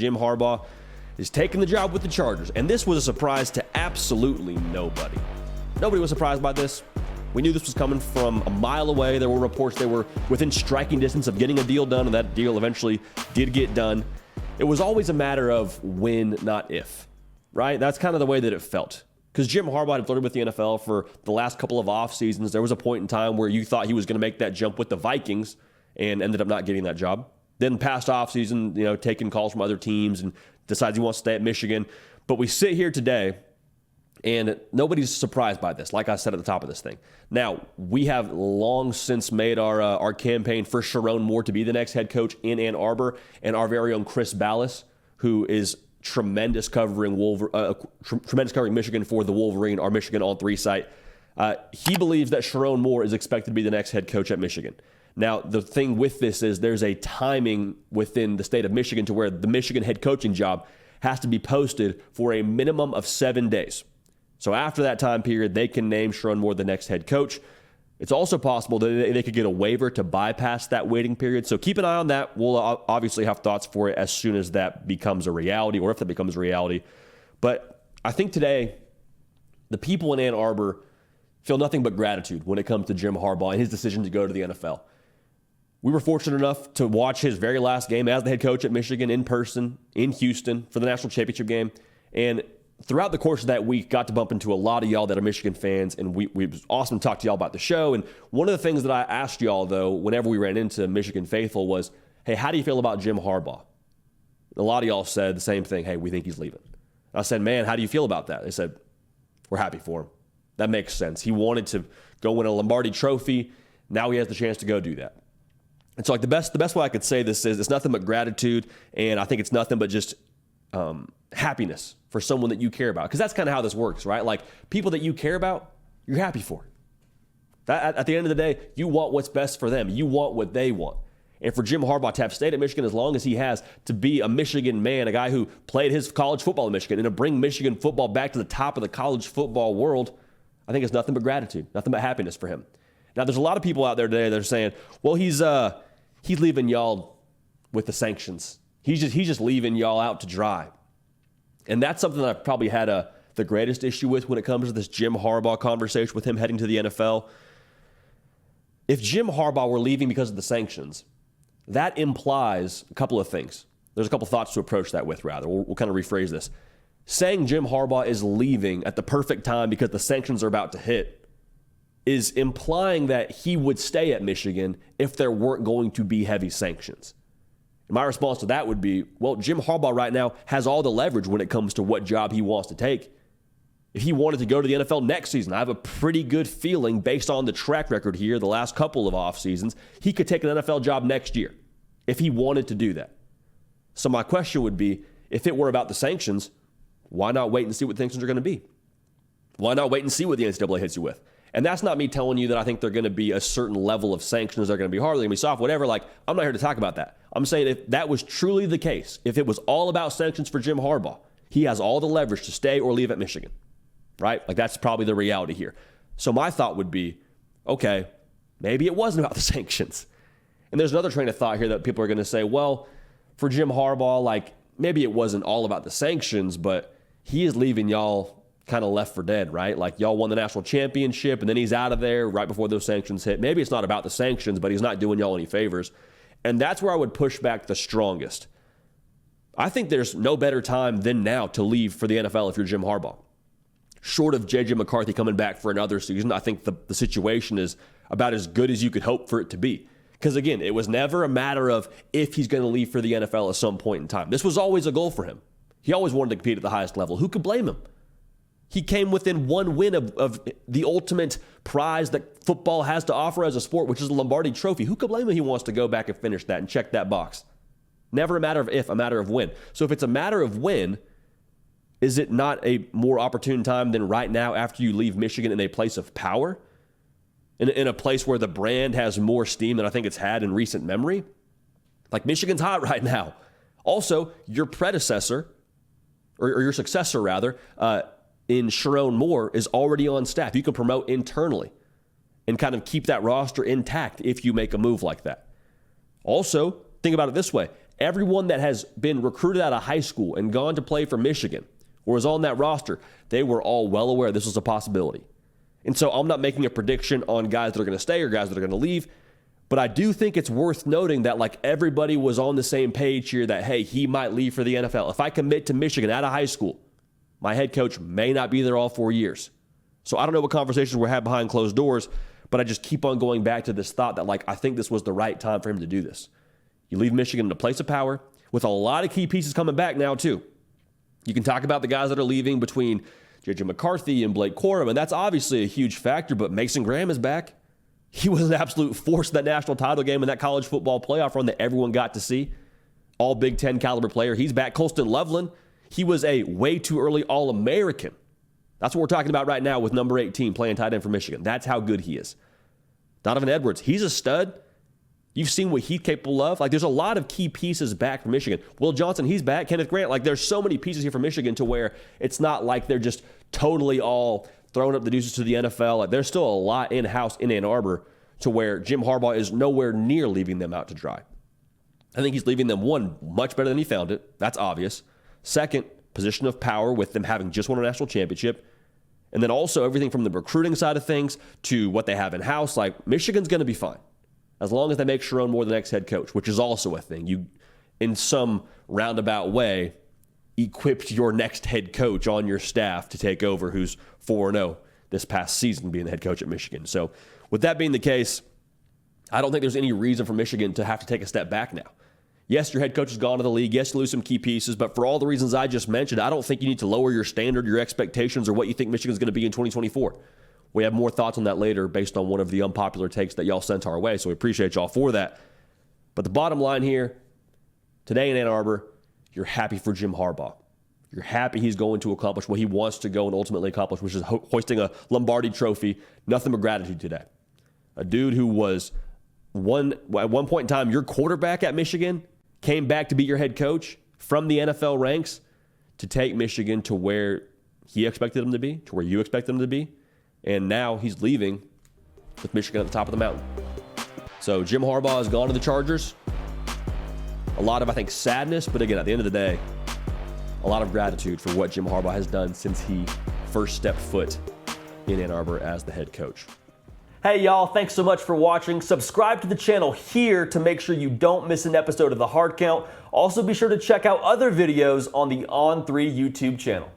Jim Harbaugh is taking the job with the Chargers. And this was a surprise to absolutely nobody. Nobody was surprised by this. We knew this was coming from a mile away. There were reports they were within striking distance of getting a deal done, and that deal eventually did get done. It was always a matter of when, not if, right? That's kind of the way that it felt. Because Jim Harbaugh had flirted with the NFL for the last couple of off seasons. There was a point in time where you thought he was going to make that jump with the Vikings and ended up not getting that job. Then past off season, taking calls from other teams and decides he wants to stay at Michigan. But we sit here today, and nobody's surprised by this, like I said at the top of this thing. Now, we have long since made our campaign for Sharon Moore to be the next head coach in Ann Arbor, and our very own Chris Ballas, who is tremendous covering Michigan for the Wolverine, our Michigan On 3 site. He believes that Sharon Moore is expected to be the next head coach at Michigan. Now, the thing with this is there's a timing within the state of Michigan to where the Michigan head coaching job has to be posted for a minimum of 7 days. So after that time period, they can name Sharon Moore the next head coach. It's also possible that they could get a waiver to bypass that waiting period. So keep an eye on that. We'll obviously have thoughts for it as soon as that becomes a reality, or if that becomes a reality. But I think today, the people in Ann Arbor feel nothing but gratitude when it comes to Jim Harbaugh and his decision to go to the NFL. We were fortunate enough to watch his very last game as the head coach at Michigan in person in Houston for the national championship game. And throughout the course of that week, got to bump into a lot of y'all that are Michigan fans, and it was awesome to talk to y'all about the show. And one of the things that I asked y'all, though, whenever we ran into Michigan faithful was, hey, how do you feel about Jim Harbaugh? A lot of y'all said the same thing, hey, we think he's leaving. I said, man, how do you feel about that? They said, we're happy for him. That makes sense. He wanted to go win a Lombardi trophy. Now he has the chance to go do that. And so the best way I could say this is it's nothing but gratitude, and I think it's nothing but just happiness for someone that you care about. Because that's kind of how this works, right? Like, people that you care about, you're happy for. At the end of the day, you want what's best for them. You want what they want. And for Jim Harbaugh to have stayed at Michigan as long as he has, to be a Michigan man, a guy who played his college football in Michigan, and to bring Michigan football back to the top of the college football world, I think it's nothing but gratitude, nothing but happiness for him. Now, there's a lot of people out there today that are saying, well, he's leaving y'all with the sanctions. He's just leaving y'all out to dry. And that's something that I've probably had the greatest issue with when it comes to this Jim Harbaugh conversation with him heading to the NFL. If Jim Harbaugh were leaving because of the sanctions, that implies a couple of things. There's a couple thoughts to approach that with, rather. We'll kind of rephrase this. Saying Jim Harbaugh is leaving at the perfect time because the sanctions are about to hit is implying that he would stay at Michigan if there weren't going to be heavy sanctions. My response to that would be, well, Jim Harbaugh right now has all the leverage when it comes to what job he wants to take. If he wanted to go to the NFL next season, I have a pretty good feeling based on the track record here, the last couple of off seasons, he could take an NFL job next year if he wanted to do that. So my question would be, if it were about the sanctions, why not wait and see what the sanctions are going to be? Why not wait and see what the NCAA hits you with? And that's not me telling you that I think they're going to be a certain level of sanctions. They're going to be hard, they're going to be soft, whatever. Like, I'm not here to talk about that. I'm saying if that was truly the case, if it was all about sanctions for Jim Harbaugh, he has all the leverage to stay or leave at Michigan, right? Like, that's probably the reality here. So my thought would be, okay, maybe it wasn't about the sanctions. And there's another train of thought here that people are going to say, well, for Jim Harbaugh, like, maybe it wasn't all about the sanctions, but he is leaving y'all kind of left for dead, right? Like, y'all won the national championship, and then he's out of there right before those sanctions hit. Maybe it's not about the sanctions, but he's not doing y'all any favors. And that's where I would push back the strongest. I think there's no better time than now to leave for the NFL if you're Jim Harbaugh. Short of J.J. McCarthy coming back for another season, I think the situation is about as good as you could hope for it to be. Because, again, it was never a matter of if he's going to leave for the NFL at some point in time. This was always a goal for him. He always wanted to compete at the highest level. Who could blame him? He came within one win of the ultimate prize that football has to offer as a sport, which is the Lombardi Trophy. Who could blame him? He wants to go back and finish that and check that box. Never a matter of if, a matter of when. So if it's a matter of when, is it not a more opportune time than right now after you leave Michigan in a place of power? In a place where the brand has more steam than I think it's had in recent memory? Like, Michigan's hot right now. Also, your predecessor, or your successor rather, in Sharon Moore is already on staff. You can promote internally and kind of keep that roster intact if you make a move like that. Also, think about it this way. Everyone that has been recruited out of high school and gone to play for Michigan or is on that roster, they were all well aware this was a possibility. And so I'm not making a prediction on guys that are going to stay or guys that are going to leave, but I do think it's worth noting that like everybody was on the same page here that, hey, he might leave for the NFL. If I commit to Michigan out of high school, my head coach may not be there all 4 years. So I don't know what conversations were had behind closed doors, but I just keep on going back to this thought that like I think this was the right time for him to do this. You leave Michigan in a place of power with a lot of key pieces coming back now too. You can talk about the guys that are leaving between J.J. McCarthy and Blake Corum, and that's obviously a huge factor, but Mason Graham is back. He was an absolute force in that national title game and that college football playoff run that everyone got to see. All Big Ten caliber player. He's back. Colston Loveland, he was a way too early All-American. That's what we're talking about right now with number 18 playing tight end for Michigan. That's how good he is. Donovan Edwards, he's a stud. You've seen what he's capable of. Like, there's a lot of key pieces back for Michigan. Will Johnson, he's back. Kenneth Grant, like, there's so many pieces here for Michigan to where it's not like they're just totally all throwing up the deuces to the NFL. Like, there's still a lot in-house in Ann Arbor to where Jim Harbaugh is nowhere near leaving them out to dry. I think he's leaving them, one, much better than he found it. That's obvious. Second, position of power with them having just won a national championship. And then also everything from the recruiting side of things to what they have in-house. Like, Michigan's going to be fine as long as they make Sharon Moore the next head coach, which is also a thing. You, in some roundabout way, equipped your next head coach on your staff to take over, who's 4-0 this past season being the head coach at Michigan. So with that being the case, I don't think there's any reason for Michigan to have to take a step back now. Yes, your head coach has gone to the league. Yes, you lose some key pieces, but for all the reasons I just mentioned, I don't think you need to lower your standard, your expectations, or what you think Michigan's going to be in 2024. We have more thoughts on that later based on one of the unpopular takes that y'all sent our way, so we appreciate y'all for that. But the bottom line here, today in Ann Arbor, you're happy for Jim Harbaugh. You're happy he's going to accomplish what he wants to go and ultimately accomplish, which is hoisting a Lombardi trophy. Nothing but gratitude today. A dude who was at one point in time your quarterback at Michigan came back to be your head coach from the NFL ranks to take Michigan to where he expected him to be, to where you expected him to be. And now he's leaving with Michigan at the top of the mountain. So Jim Harbaugh has gone to the Chargers. A lot of, I think, sadness, but again, at the end of the day, a lot of gratitude for what Jim Harbaugh has done since he first stepped foot in Ann Arbor as the head coach. Hey y'all, thanks so much for watching. Subscribe to the channel here to make sure you don't miss an episode of The Hard Count. Also be sure to check out other videos on the On3 YouTube channel.